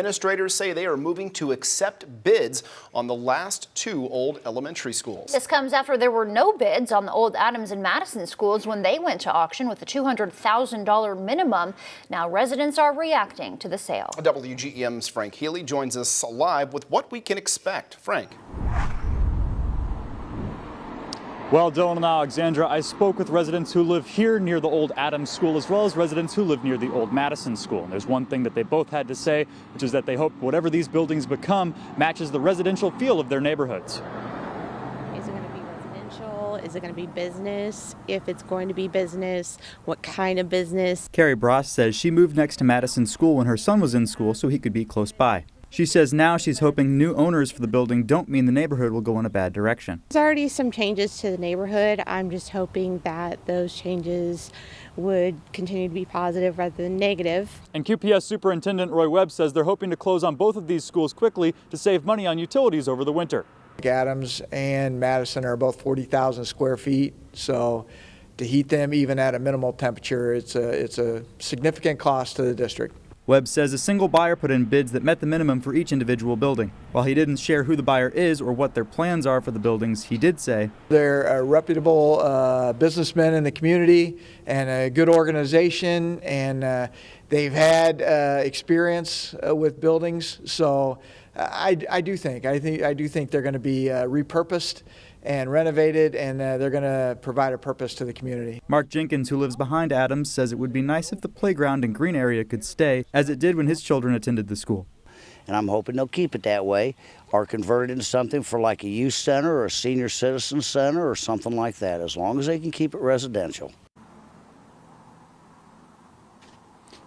administrators say they are moving to accept bids on the last 2 old elementary schools. This comes after there were no bids on the old Adams and Madison schools when they went to auction with a $200,000 minimum. Now residents are reacting to the sale. WGEM's Frank Healy joins us live with what we can expect. Frank. Well, Dylan and Alexandra, I spoke with residents who live here near the old Adams School, as well as residents who live near the old Madison School. And there's one thing that they both had to say, which is that they hope whatever these buildings become matches the residential feel of their neighborhoods. Is it going to be residential? Is it going to be business? If it's going to be business, what kind of business? Carrie Bross says she moved next to Madison School when her son was in school so he could be close by. She says now she's hoping new owners for the building don't mean the neighborhood will go in a bad direction. There's already some changes to the neighborhood. I'm just hoping that those changes would continue to be positive rather than negative. And QPS Superintendent Roy Webb says they're hoping to close on both of these schools quickly to save money on utilities over the winter. Adams and Madison are both 40,000 square feet, so to heat them even at a minimal temperature, it's a significant cost to the district. Webb says a single buyer put in bids that met the minimum for each individual building. While he didn't share who the buyer is or what their plans are for the buildings, he did say they're reputable businessmen in the community and a good organization, and they've had experience with buildings. So I do think they're going to be repurposed and renovated, and they're going to provide a purpose to the community. Mark Jenkins, who lives behind Adams, says it would be nice if the playground and green area could stay as it did when his children attended the school. And I'm hoping they'll keep it that way or convert it into something for like a youth center or a senior citizen center or something like that, as long as they can keep it residential.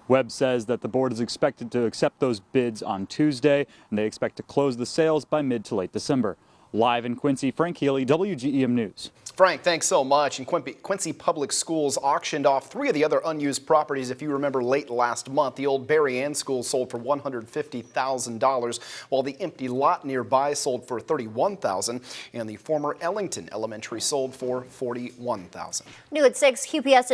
Webb says that the board is expected to accept those bids on Tuesday, and they expect to close the sales by mid to late December. Live in Quincy, Frank Healy, WGEM News. Frank, thanks so much. And Quincy Public Schools auctioned off 3 of the other unused properties. If you remember, late last month, the old Berry Ann School sold for $150,000, while the empty lot nearby sold for $31,000, and the former Ellington Elementary sold for $41,000. New at 6, QPS